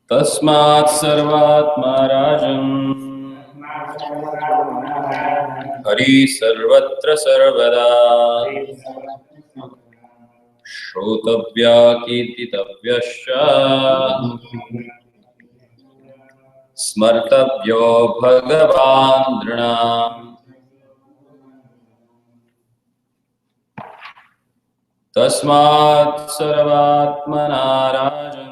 Tasmat sarvatma rajan Hari sarvatra sarvada Shrotabhya kirtitavyascha Smartabhyo bhagavan nrinam Tasmat sarvatmana rajan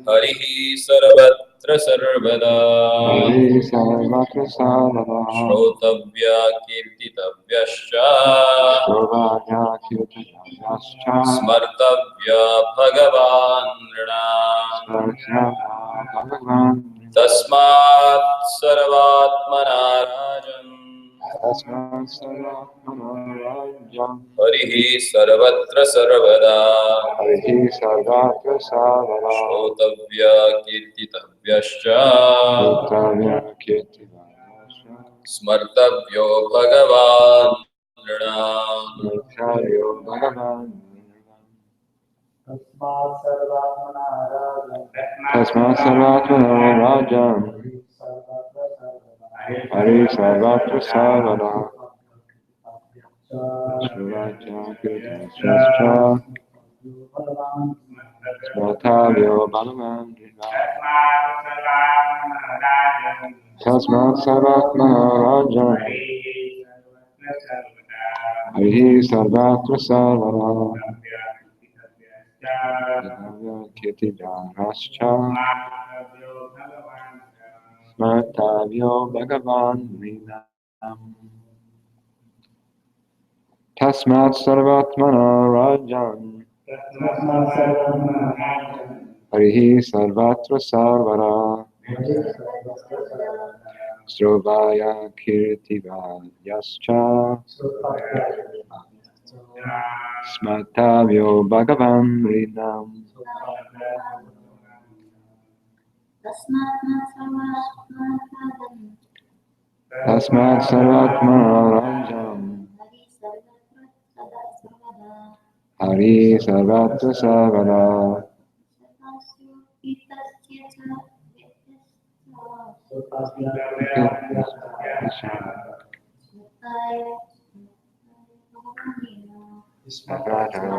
Harihi sarvatra sarvada Shrotabhya kirtitavyascha Smartabhya bhagavan nrinam Tasmat sarvatmana rajan Harihi sarvatra sarvada Shrotabhya kirtitavyascha Smartabhyo bhagavan nrinam Tasmat sarvatmana rajan Hari sarvatra sarvada Shravajya kirtascha Smatavyo bhagavan Tasmat sarvatmana rajan Hari sarvatra sarvada Kirtidarascha Smatavyo bhagavan Vinam Tasmat sarvatmana rajan Harihi sarvatra sarvara Srovaya kirtivayascha Smatavyo bhagavan rinam Tasmat sarvatmana rajan Hari sarvatra sarvada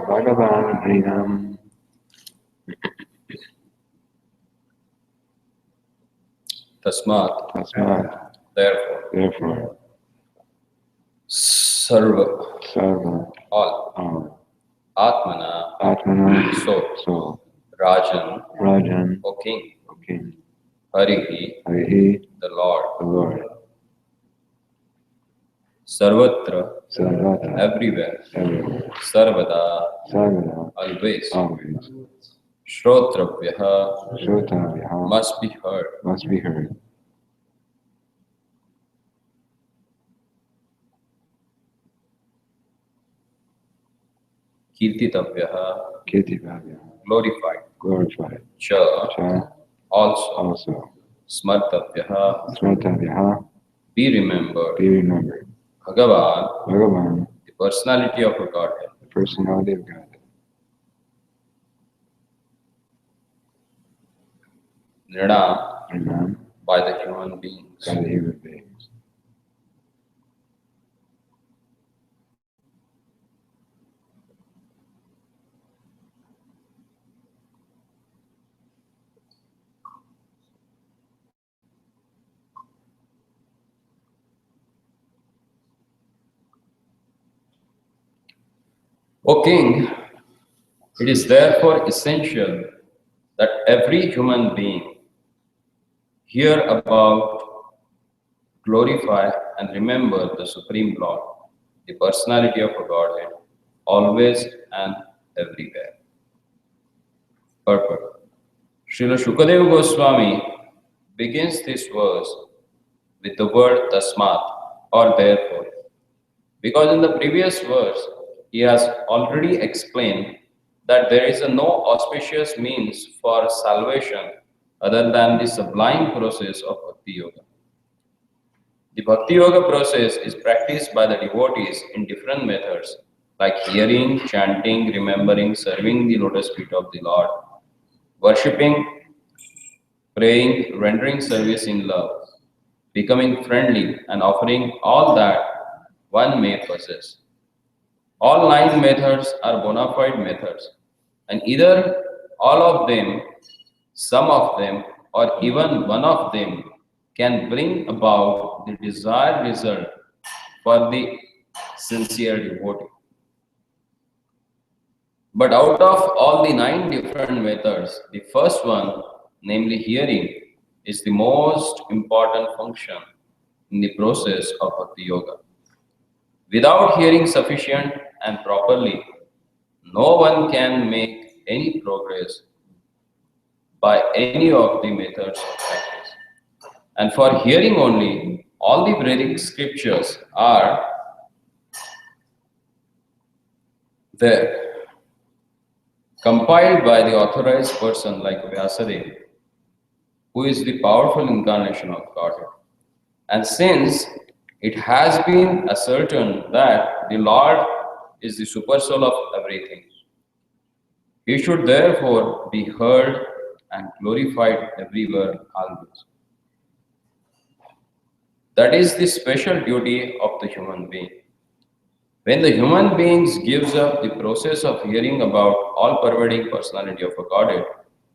Bhagavan Rinam. Tasmat. Therefore. Sarva. All. Atmana. Soul. Rajan. O King. Harihi. The Lord. Sarvatra. Everywhere. Sarvada. Always. Shrotrabhyaha. Must be heard. Kirtitavyaha. Glorified. Cha. Also. Smartavyaha. Be remembered. Bhagavan. The personality of a Godhead. Nrinam. By the human beings. O King, it is therefore essential that every human being hear about, glorify and remember the Supreme Lord, the personality of a Godhead, always and everywhere. Purport. Srila Shukadeva Goswami begins this verse with the word tasmat, or therefore, because in the previous verse he has already explained that there is no auspicious means for salvation other than the sublime process of Bhakti Yoga. The Bhakti Yoga process is practiced by the devotees in different methods like hearing, chanting, remembering, serving the lotus feet of the Lord, worshipping, praying, rendering service in love, becoming friendly, and offering all that one may possess. All nine methods are bona fide methods, and either all of them, some of them, or even one of them can bring about the desired result for the sincere devotee. But out of all the nine different methods, the first one, namely hearing, is the most important function in the process of Bhakti Yoga. Without hearing sufficient and properly, no one can make any progress by any of the methods of practice. And for hearing only, all the Vedic scriptures are there, compiled by the authorized person like Vyasadeva, who is the powerful incarnation of Godhead. And since it has been ascertained that the Lord is the supersoul of everything, he should therefore be heard and glorified everywhere always. That is the special duty of the human being. When the human beings gives up the process of hearing about all-pervading personality of a Godhead,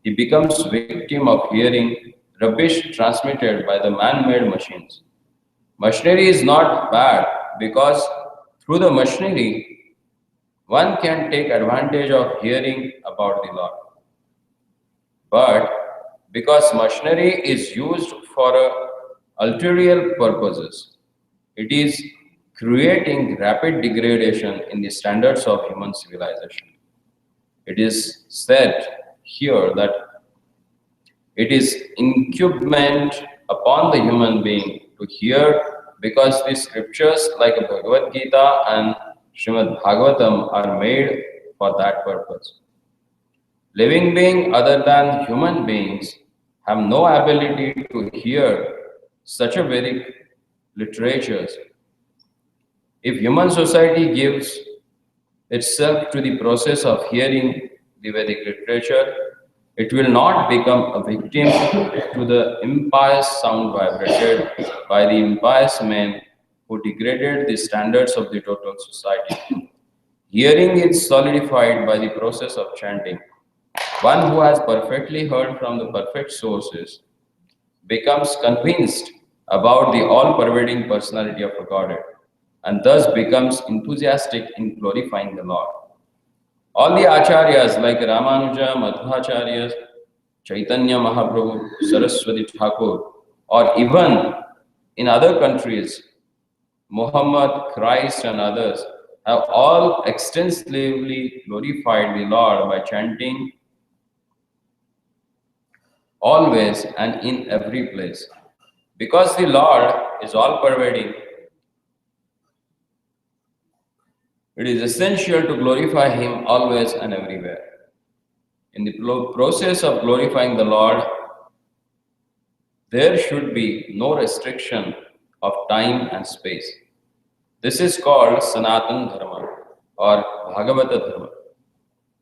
he becomes victim of hearing rubbish transmitted by the man-made machines. Machinery is not bad because through the machinery, one can take advantage of hearing about the Lord. But because machinery is used for ulterior purposes, it is creating rapid degradation in the standards of human civilization. It is said here that it is incumbent upon the human being to hear because the scriptures like Bhagavad Gita and Srimad Bhagavatam are made for that purpose. Living beings other than human beings have no ability to hear such a Vedic literatures. If human society gives itself to the process of hearing the Vedic literature, it will not become a victim to the impious sound vibrated by the impious men who degraded the standards of the total society. Hearing is solidified by the process of chanting. One who has perfectly heard from the perfect sources becomes convinced about the all-pervading personality of a Godhead and thus becomes enthusiastic in glorifying the Lord. All the acharyas like Ramanuja, Madhvacharyas, Chaitanya Mahaprabhu, Saraswati Thakur, or even in other countries, Muhammad, Christ, and others have all extensively glorified the Lord by chanting always and in every place. Because the Lord is all-pervading, it is essential to glorify Him always and everywhere. In the process of glorifying the Lord, there should be no restriction of time and space. This is called Sanatana Dharma or Bhagavata Dharma.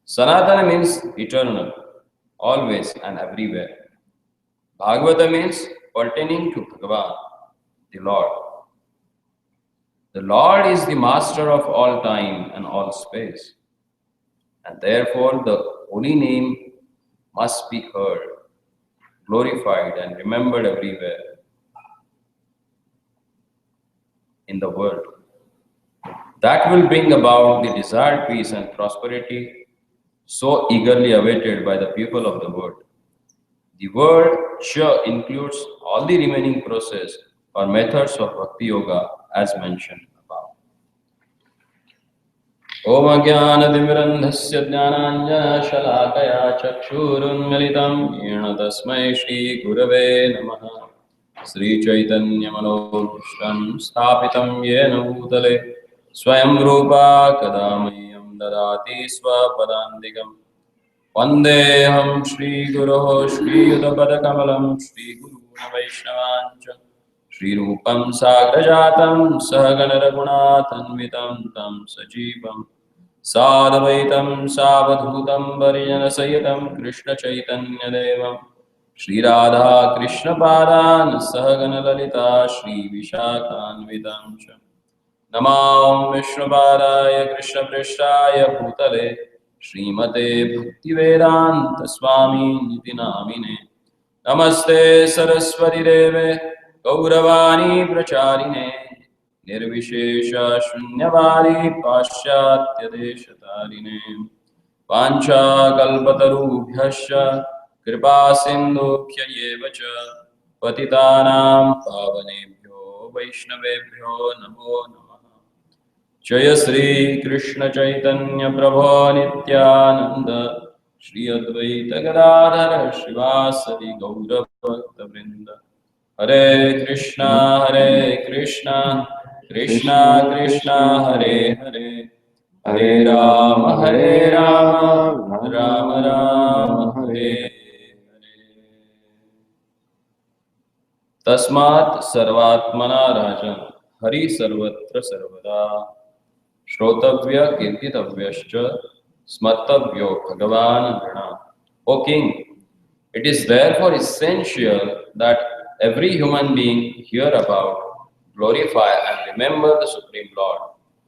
Sanatana means eternal, always and everywhere. Bhagavata means pertaining to Bhagavan, the Lord. The Lord is the master of all time and all space, and therefore the holy name must be heard, glorified, and remembered everywhere in the world. That will bring about the desired peace and prosperity so eagerly awaited by the people of the world. The word Cha includes all the remaining process or methods of Bhakti Yoga as mentioned above. Om Jnanatimirandhasya Jnananja Shalakaya Chakshurunmilitam Yena Tasmai Shri Gurave Namaha Sri Chaitanya Manobhishtam Sthapitam Yena Bhutale Swayam Rupa Kadamayam Dadati Swapadandikam Vandeham Shri Guru Shri Yudhapadakamalam Shri Guru Vaishnavancha Shri Rupam Sagrajatam Sahagana Raghunathanvitam Tam Sajivam साद्वैतं सावधूतं परिजनसहितं कृष्णचैतन्यदेवं Shri Radha कृष्णपादान् सहगणललिता श्रीविशाखान्वितां च नमां विष्णुपादाय कृष्णपृष्ठाय भूतले श्रीमते भक्तिवेदान्तस्वामिनिति नामिने नमस्ते सरस्वतीदेवे गौरवाणी प्रचारिणे निर्विशेष शून्यवादी पाश्चात्यदेशतारिणे वाञ्छाकल्पतरुभ्यश्च कृपा सिन्धुभ्य एव च पतितानां पावनेभ्यो वैष्णवेभ्यो नमो नमः। जय श्री कृष्ण चैतन्य प्रभो नित्यानंद श्री अद्वैत गदाधर श्रीवासदि गौरभक्तवृंद हरे कृष्णा कृष्णा Krishna कृष्णा Krishna हरे Hare Hare Hare Hare Ram Rama Ram Rama Ram Rama हरे Hare हरे तस्मात् सर्वात्मना राजन् हरि सर्वत्र सर्वदा श्रोतव्य कीर्तितव्यश्च स्मर्तव्यो भगवान् नृणाम्. O King, it is therefore essential that every human being hear about, glorify and remember the Supreme Lord,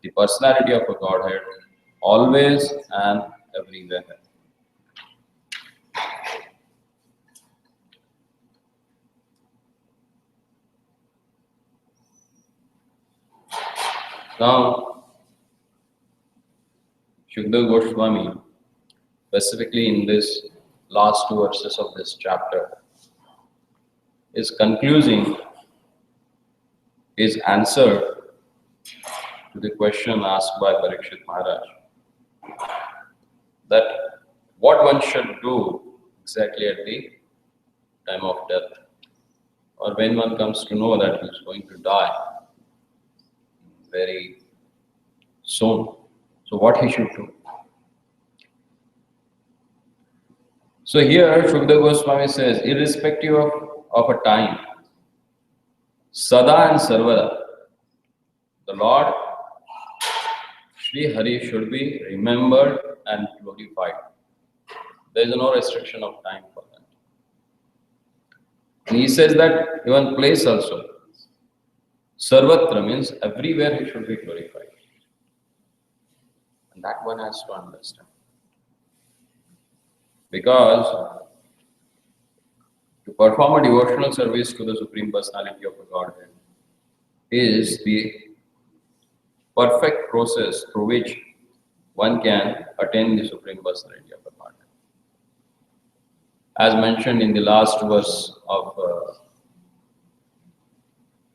the personality of a Godhead, always and everywhere. Now, Shukdev Goswami, specifically in this last two verses of this chapter, is concluding his answer to the question asked by Parikshit Maharaj, that what one should do exactly at the time of death, or when one comes to know that he is going to die very soon. So what he should do? So here Shukdev Goswami says, irrespective of a time, Sada and Sarvada, the Lord Sri Hari should be remembered and glorified. There is no restriction of time for that. And he says that even place also, Sarvatra means everywhere he should be glorified. And that one has to understand. Because to perform a devotional service to the Supreme Personality of the Godhead is the perfect process through which one can attain the Supreme Personality of the Godhead. As mentioned in the last verse of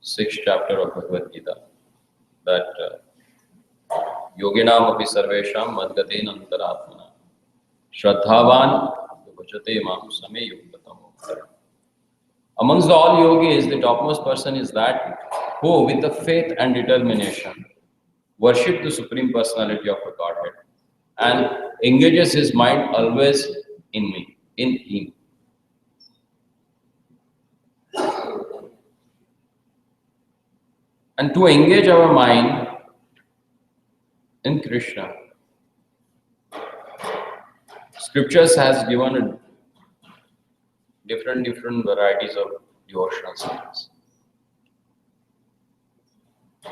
6th chapter of Bhagavad Gita, that yoginam api sarvesham madgaten antaratmana shraddhavan bhajate mam same yuktatamo. Amongst all yogis, the topmost person is that who, with the faith and determination, worship the Supreme Personality of the Godhead and engages his mind always in me, in him. And to engage our mind in Krishna, scriptures has given different varieties of devotional service.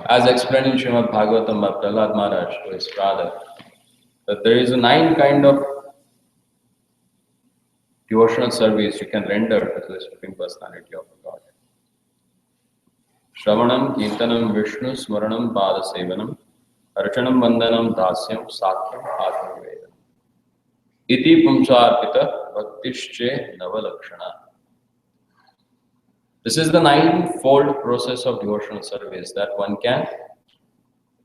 As explained in Srimad Bhagavatam by Prahlad Maharaj to his father, that there is a 9 kind of devotional service you can render to the Supreme Personality of the Godhead. Shravanam, Kirtanam, Vishnu, Smaranam, Pada Sevanam, Archanam, Vandanam, Dasyam, Sakhyam, Atmanivedanam. Iti Pumsarpita Bhaktische Navalakshana. This is the 9-fold process of devotional service that one can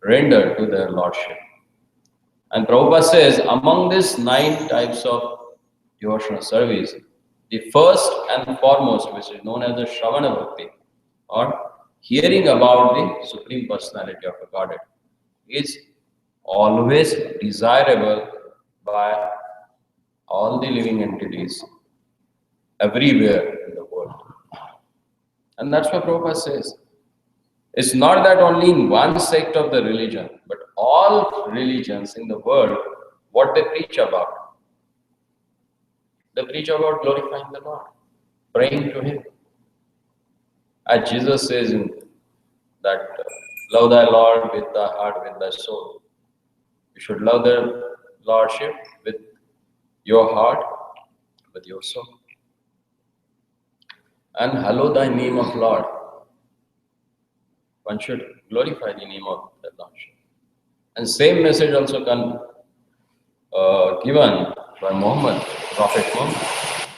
render to their Lordship. And Prabhupada says, among these 9 types of devotional service, the first and foremost, which is known as the Shravana Bhakti, or hearing about the Supreme Personality of the Godhead, is always desirable by all the living entities everywhere in the world. And that's what Prabhupada says. It's not that only in one sect of the religion, but all religions in the world, what they preach about. They preach about glorifying the Lord, praying to Him. As Jesus says in that, love thy Lord with thy heart, with thy soul. You should love the Lordship with your heart, with your soul. And hallow thy name of Lord. One should glorify the name of the Lordship. And same message also given by Muhammad, Prophet Muhammad.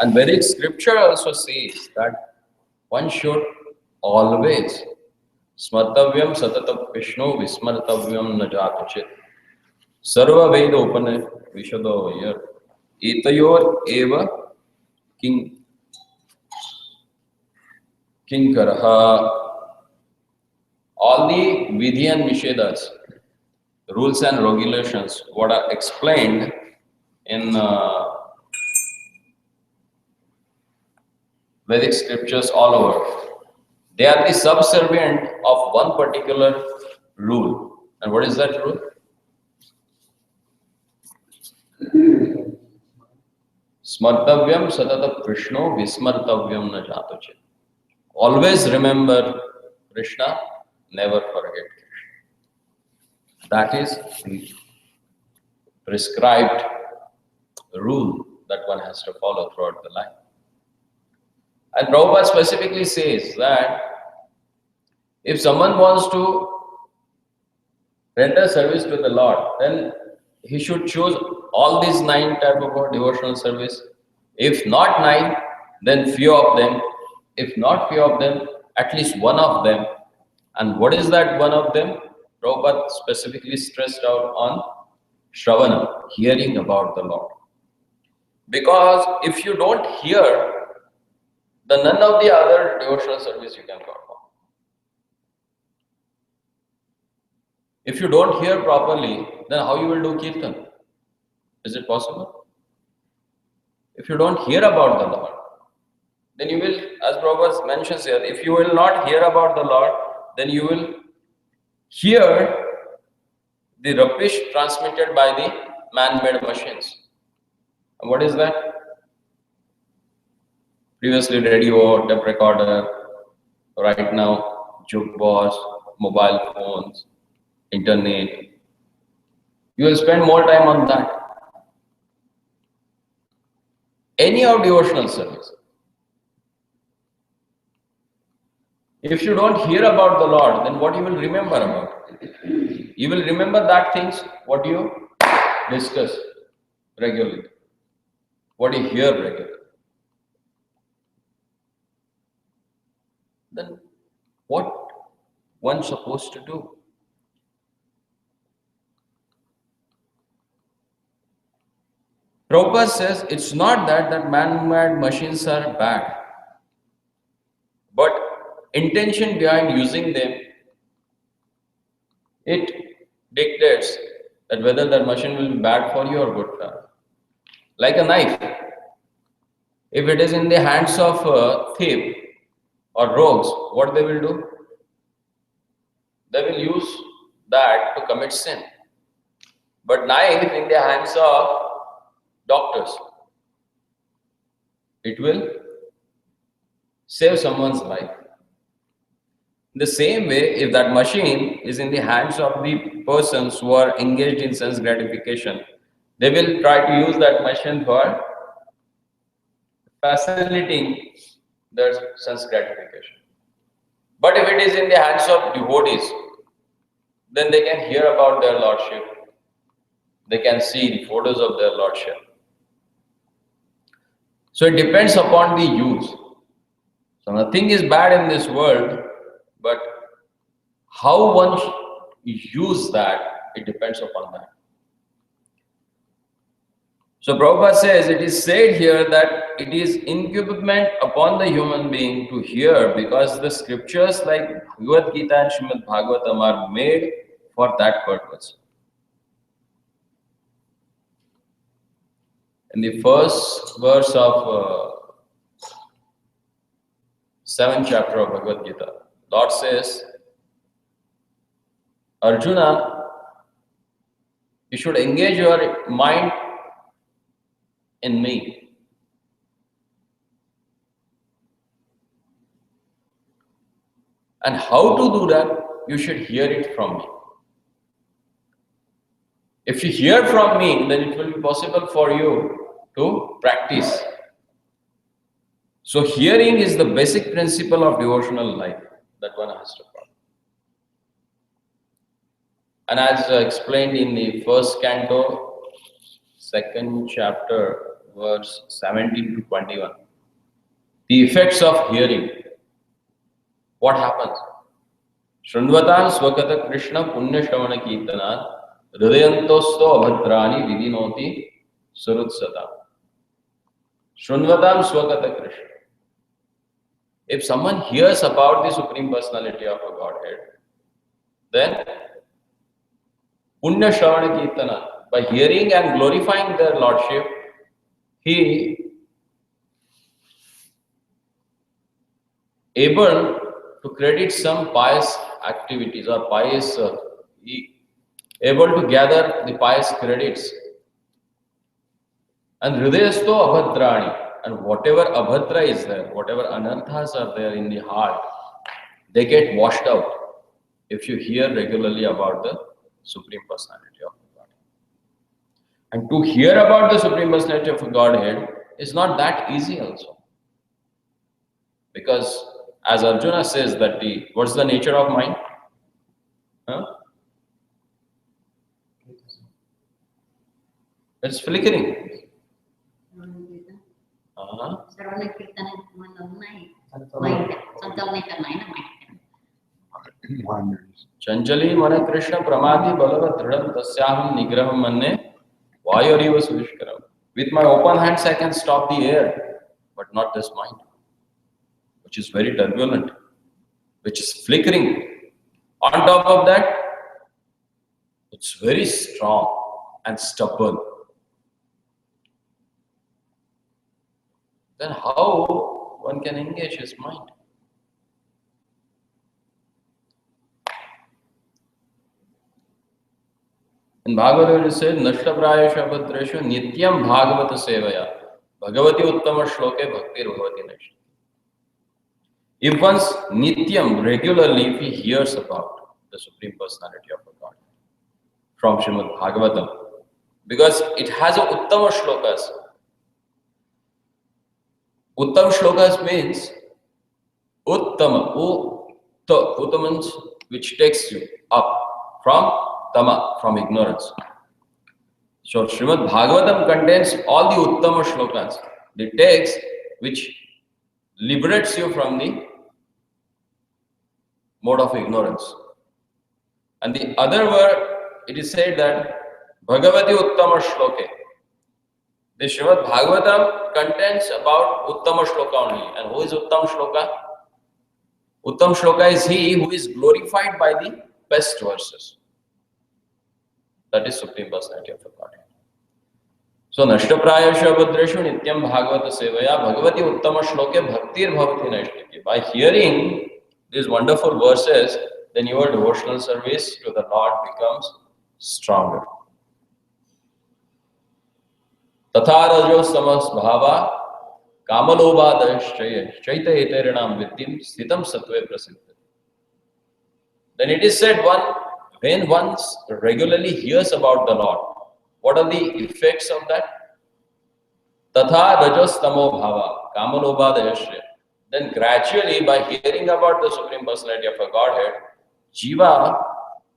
And very scripture also says that one should always smartavyam satatam Vishnu vismartavyam najatuchit sarva veda upane vishado yar etayor eva king karaha. All the vidhi and nishedas, rules and regulations, what are explained in Vedic scriptures all over, they are the subservient of one particular rule. And what is that rule? Smartavyam satata Krishno vismartavyam na jatuchit. Always remember Krishna, never forget Krishna. That is the prescribed rule that one has to follow throughout the life. And Prabhupada specifically says that if someone wants to render service to the Lord, then he should choose all these 9 type of devotional service. If not 9, then few of them. If not few of them, at least one of them. And what is that one of them? Prabhupada specifically stressed out on Shravana, hearing about the Lord. Because if you don't hear, then none of the other devotional service you can perform. If you don't hear properly, then how you will do kirtan? Is it possible? If you don't hear about the Lord, then you will, as Prabhupada mentions here, if you will not hear about the Lord, then you will hear the rubbish transmitted by the man-made machines. And what is that? Previously radio, tape recorder, right now jukebox, mobile phones, internet. You will spend more time on that. Any of devotional service. If you don't hear about the Lord, then what you will remember about? You will remember that things what you discuss regularly, what you hear regularly. Then what one supposed to do? Prabhupada says it's not that man-made machines are bad, but intention behind using them, it dictates that whether that machine will be bad for you or good for you. Like a knife, if it is in the hands of a thief or rogues, what they will do? They will use that to commit sin. But knife in the hands of doctors, it will save someone's life. In the same way, if that machine is in the hands of the persons who are engaged in sense gratification, they will try to use that machine for facilitating their sense gratification. But if it is in the hands of devotees, then they can hear about their Lordship. They can see the photos of their Lordship. So it depends upon the use. So nothing is bad in this world, but how one use that, it depends upon that. So Prabhupada says, it is said here that it is incumbent upon the human being to hear, because the scriptures like Bhagavad Gita and Srimad Bhagavatam are made for that purpose. In the first verse of 7th chapter of Bhagavad Gita, Lord says, Arjuna, you should engage your mind in me. And how to do that? You should hear it from me. If you hear from me, then it will be possible for you to practice. So hearing is the basic principle of devotional life that one has to follow. And as explained in the first canto, second chapter, verse 17 to 21, the effects of hearing. What happens? Shrunvatam swakata Krishna punya shravana kirtanat hridayantosto abhadrani vidinoti surutsata. Shrunvatam swakata Krishna. If someone hears about the Supreme Personality of a Godhead, then punya shravana kirtanat, by hearing and glorifying their Lordship, he able to credit some pious activities or pious, able to gather the pious credits. And hridayasto abhadrani, and whatever abhadra is there, whatever anarthas are there in the heart, they get washed out if you hear regularly about the Supreme Personality of Godhead. And to hear about the Supreme Personality of Godhead is not that easy also. Because as Arjuna says that what's the nature of mind? It's flickering. Wanders. Chanchali mana Krishna pramati balava dridam tasyaham nigraham manne vayoriva suvishkaram. With my open hands I can stop the air, but not this mind, which is very turbulent, which is flickering. On top of that, it's very strong and stubborn. Then how one can engage his mind? In Bhagavad it says, Nashta prayeshu abhadreshu nityam bhagavata sevaya bhagavati uttama shloke bhaktir bhavati nashta. If once nityam, regularly, if he hears about the Supreme Personality of a God from Srimad Bhagavatam, because it has a uttama shlokas. Uttam shlokas means uttama, utta means which takes you up from tama, from ignorance. So Srimad Bhagavatam contains all the uttama shlokas, the text which liberates you from the mode of ignorance. And the other word, it is said that Bhagavati Uttama Shloke. The Srimad Bhagavatam contains about Uttama Shloka only. And who is Uttam Shloka? Uttam Shloka is he who is glorified by the best verses. That is Supreme Personality of the Godhead. So Nashta prayeshu abhadreshu nityam bhagavata sevaya bhagavati uttama shloke bhaktir bhavati nashtaki. By hearing these wonderful verses, then your devotional service to the Lord becomes stronger. Tatha rajo samas bhava kamalobhadashchaya chaita eterinam vidyam sthitam sattve prasiddhati. Then it is said, when one regularly hears about the Lord, what are the effects of that? Tatha rajastamo bhava kamalobhadashchaya. Then gradually, by hearing about the Supreme Personality of a Godhead, Jiva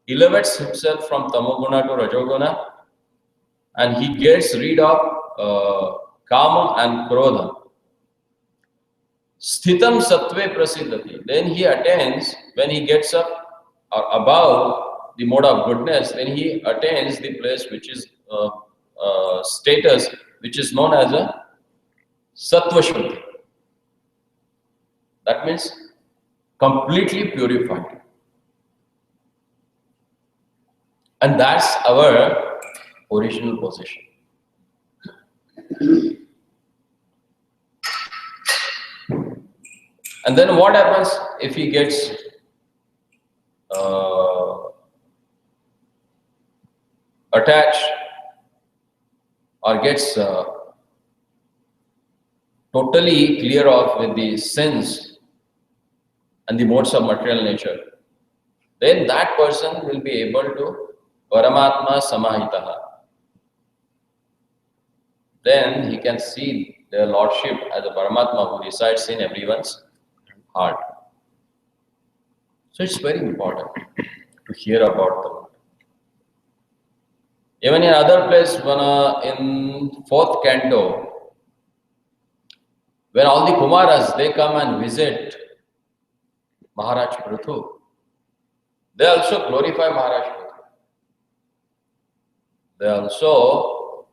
elevates himself from tamoguna to rajoguna, and he gets rid of kama and krodha. Sthitam sattve prasiddhati. Then he attains, when he gets up or above the mode of goodness, then he attains the place which is status, which is known as a sattva shuddhi. That means completely purified. And that's our original position. And then what happens if he gets attached or gets totally clear off with the sins and the modes of material nature, then that person will be able to Paramatma Samahitaha. Then he can see their Lordship as a Paramatma who resides in everyone's heart. So it's very important to hear about the Lord. Even in other place, when in 4th canto, when all the Kumaras, they come and visit Maharaj Prithu, they also glorify Maharaj Prithu. They also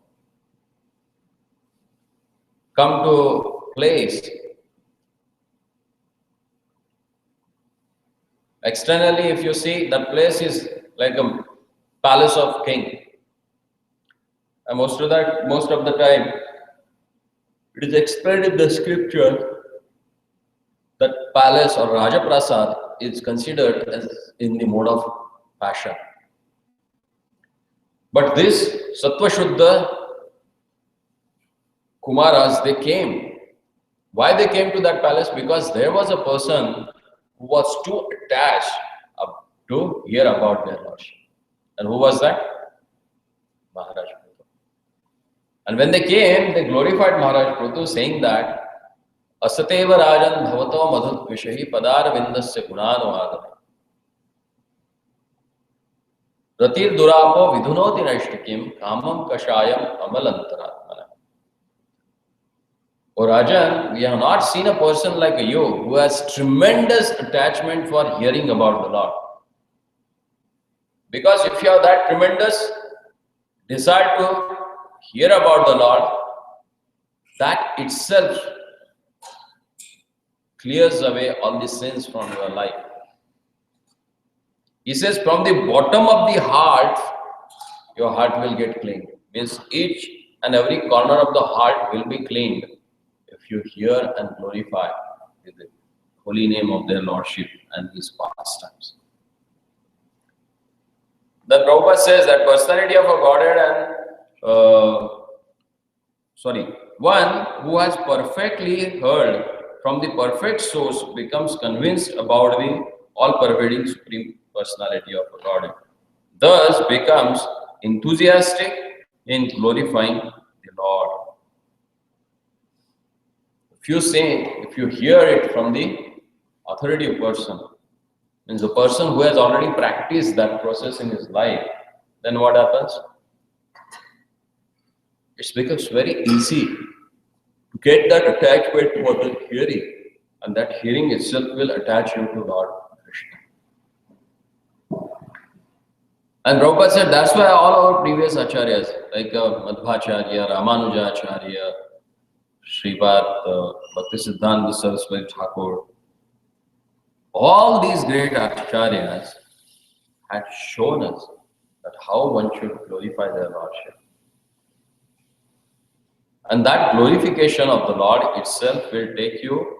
come to place. Externally, if you see, that place is like a palace of king. And most of the time, it is explained in the scripture that palace or Raja Prasad is considered as in the mode of passion. But this Sattva Shuddha Kumaras, they came. Why they came to that palace? Because there was a person who was too attached to hear about their Lordship. And who was that? Maharaj Prithu. And when they came, they glorified Maharaj Prithu, saying that Asateva Rajan Bhavato Madhut Vishahi Padar Vindasya Gunano Adane Ratir Durapo Vidhunoti Naishtikim Kamam Kashayam Amalantaratmana. O Rajan, we have not seen a person like you who has tremendous attachment for hearing about the Lord. Because if you have that tremendous desire to hear about the Lord, that itself clears away all the sins from your life. He says, from the bottom of the heart, your heart will get cleaned. Means each and every corner of the heart will be cleaned if you hear and glorify the holy name of their Lordship and His pastimes. The Prabhupada says that personality of a Godhead one who has perfectly heard from the perfect source becomes convinced about the all-pervading Supreme Personality of a Godhead. Thus becomes enthusiastic in glorifying the Lord. If you hear it from the authoritative person, means the person who has already practiced that process in his life, then what happens? It becomes very easy to get that attachment to the hearing, and that hearing itself will attach you to Lord Krishna. And Prabhupada said that's why all our previous acharyas, like Madhvacharya, Ramanujacharya, Sripad, Bhaktisiddhanta Saraswati Thakur, all these great acharyas had shown us that how one should glorify their Lordship. And that glorification of the Lord itself will take you